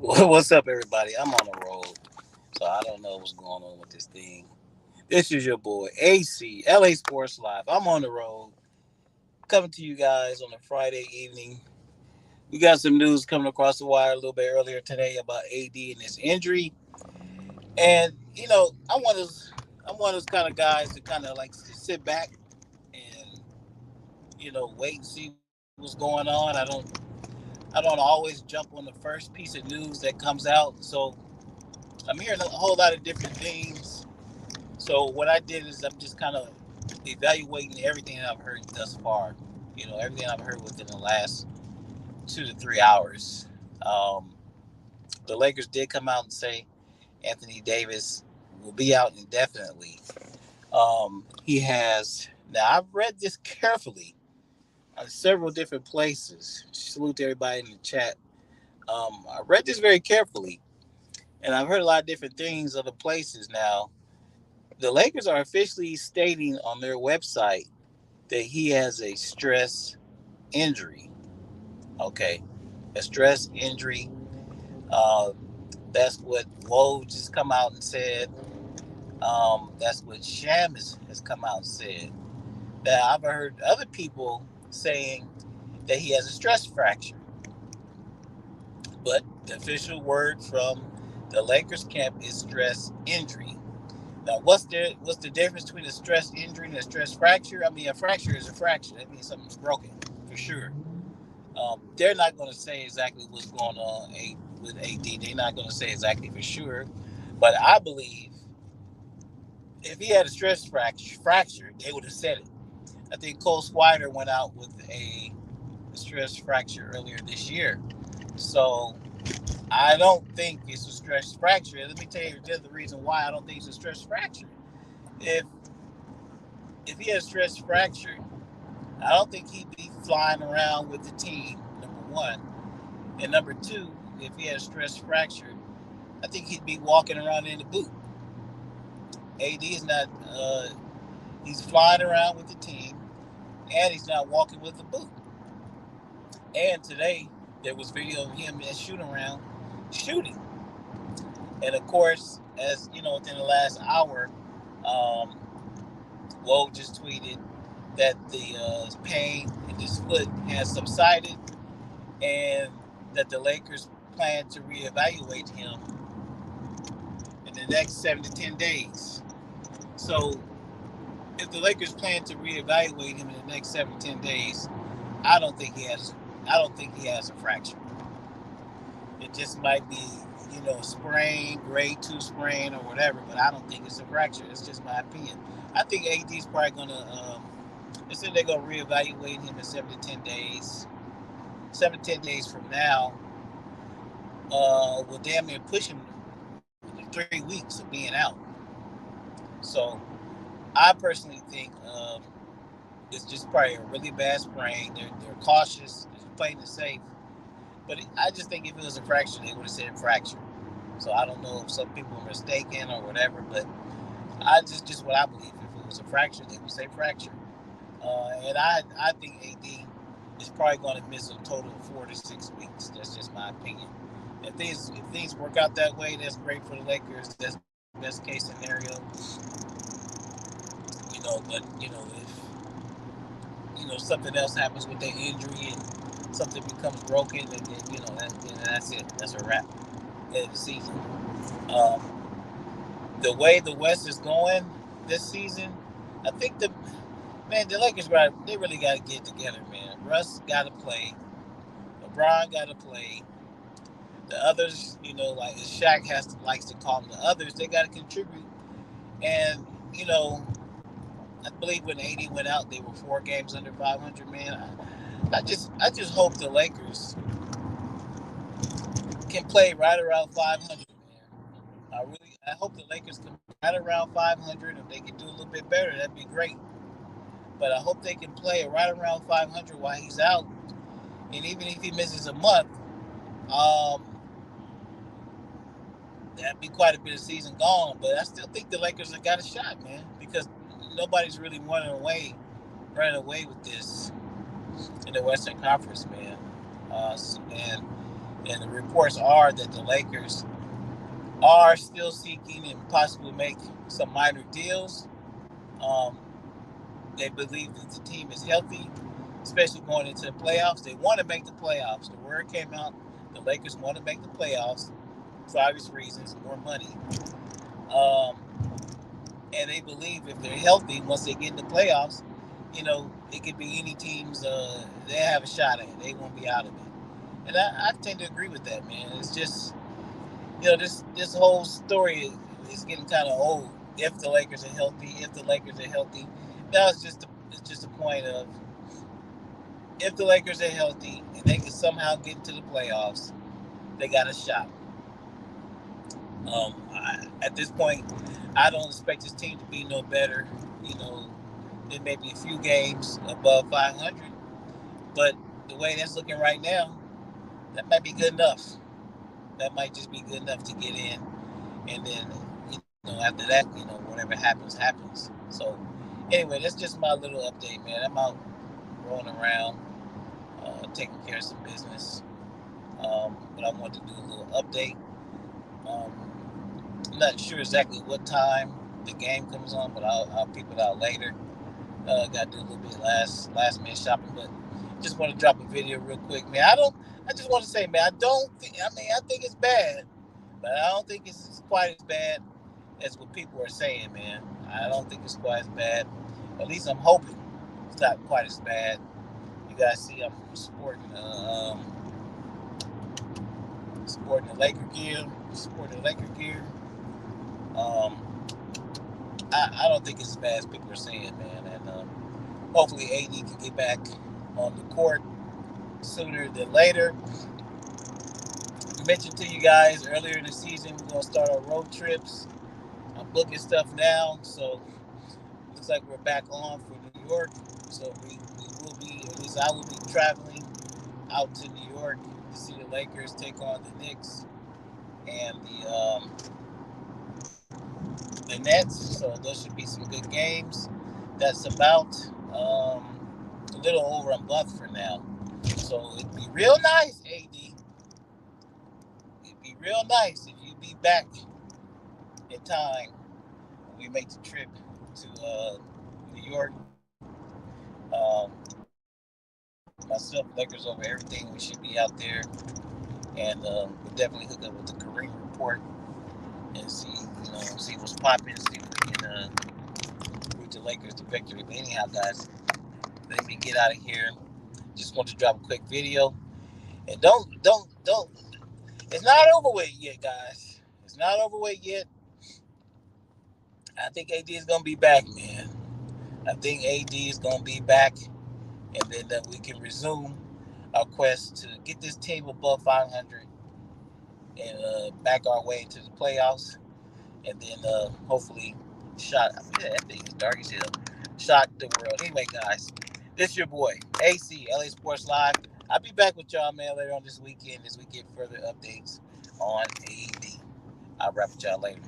What's up, everybody? I'm on the road, so I don't know what's going on with this thing. This is your boy AC, LA Sports Live. I'm on the road, coming to you guys on a Friday evening. We got some news coming across the wire a little bit earlier today about AD and his injury, and I'm one of those kind of guys that kind of like to sit back and wait and see what's going on. I don't always jump on the first piece of news that comes out, so I'm hearing a whole lot of different things. So what I did is I'm just kind of evaluating everything that I've heard thus far. Everything I've heard within the last 2 to 3 hours. Um, the Lakers did come out and say Anthony Davis will be out indefinitely. He has now. I've read this carefully on several different places. Salute to everybody in the chat. I read this very carefully, and I've heard a lot of different things other places now. The Lakers are officially stating on their website that he has a stress injury. Okay, a stress injury. Uh, that's what Woj just come out and said. That's what has come out and said. Now I've heard other people saying that he has a stress fracture, but the official word from the Lakers camp is stress injury. Now, what's the difference between a stress injury and a stress fracture? I mean, a fracture is a fracture. That means something's broken for sure. They're not going to say exactly what's going on with AD. They're not going to say exactly for sure, but I believe if he had a fracture, they would have said it. I think Cole Swider went out with a stress fracture earlier this year, so I don't think it's a stress fracture. Let me tell you the reason why I don't think it's a stress fracture. If if he had a stress fracture, I don't think he'd be flying around with the team. Number one, and number two, if he had a stress fracture, I think he'd be walking around in the boot. AD is not. He's flying around with the team, and he's not walking with the boot. And today there was video of him in shooting around, shooting. And of course, as you know, within the last hour, um, Woj just tweeted that the pain in his foot has subsided and that the Lakers plan to reevaluate him in the next 7 to 10 days. So, if the Lakers plan to reevaluate him in the next 7 to 10 days, I don't think he has. I don't think he has a fracture. It just might be, a sprain, grade two sprain, or whatever. But I don't think it's a fracture. It's just my opinion. I think AD is probably gonna. They said they're gonna reevaluate him in 7 to 10 days. 7 to 10 days from now, will damn near push him 3 weeks of being out. So I personally think it's just probably a really bad sprain. They're cautious. They're playing it safe. But I just think if it was a fracture, they would have said fracture. So I don't know if some people are mistaken or whatever, but I just what I believe. If it was a fracture, they would say fracture. And I think AD is probably going to miss a total of 4 to 6 weeks. That's just my opinion. If things work out that way, that's great for the Lakers. That's best case scenario. But if something else happens with their injury and something becomes broken, then that's it. That's a wrap. End of the season. Um, the way the West is going this season, I think the Lakers they really got to get together, man. Russ got to play. LeBron got to play. The others, like Shaq likes to call them the others, they got to contribute. And you know, I believe when AD went out, they were 4 games under 500. Man, I just hope the Lakers can play right around 500. Man, I hope the Lakers can play right around 500. If they can do a little bit better, that'd be great. But I hope they can play right around 500 while he's out. And even if he misses a month, um, that'd be quite a bit of season gone. But I still think the Lakers have got a shot, man, because nobody's really running away with this in the Western Conference, man. And And the reports are that the Lakers are still seeking and possibly make some minor deals. Um, they believe that the team is healthy, especially going into the playoffs. They want to make the playoffs. The word came out, the Lakers want to make the playoffs for obvious reasons, more money. Um, and they believe if they're healthy, once they get in the playoffs, it could be any teams they have a shot at. They won't be out of it. And I tend to agree with that, man. It's just, this whole story is getting kind of old. If the Lakers are healthy, now it's just a point of if the Lakers are healthy and they can somehow get into the playoffs, they got a shot. At this point, I don't expect this team to be no better, than maybe a few games above 500. But the way that's looking right now, that might be good enough. That might just be good enough to get in, and then after that, whatever happens. So anyway, that's just my little update, man. I'm out rolling around, taking care of some business, but I wanted to do a little update. I'm not sure exactly what time the game comes on, but I'll peep it out later. Got to do a little bit of last minute shopping, but just want to drop a video real quick, man. I just want to say, man, I think it's bad, but I don't think it's quite as bad as what people are saying, man. I don't think it's quite as bad. At least I'm hoping it's not quite as bad. You guys see, I'm sporting the Laker gear. Um, I don't think it's as bad as people are saying, man. And hopefully AD can get back on the court sooner than later. I mentioned to you guys earlier in the season we're gonna start our road trips. I'm booking stuff now, so looks like we're back on for New York. So we will be, at least I will be traveling out to New York to see the Lakers take on the Knicks and the Nets. So those should be some good games. That's about a little over a month from now. So it'd be real nice, AD. It'd be real nice if you'd be back in time when we make the trip to New York. Myself, Lakers over everything. We should be out there, and we'll definitely hook up with the Kareem report and see what's popping, see if we can root the Lakers to victory. But anyhow, guys, let me get out of here. Just want to drop a quick video, and don't. It's not over with yet, guys. It's not over with yet. I think AD is gonna be back, man. I think AD is gonna be back, and then we can resume our quest to get this team above 500 and back our way into the playoffs, and then hopefully that thing is dark as hell. Shock the world. Anyway, guys, this is your boy AC LA Sports Live. I'll be back with y'all, man, later on this weekend as we get further updates on AD. I'll wrap with y'all later.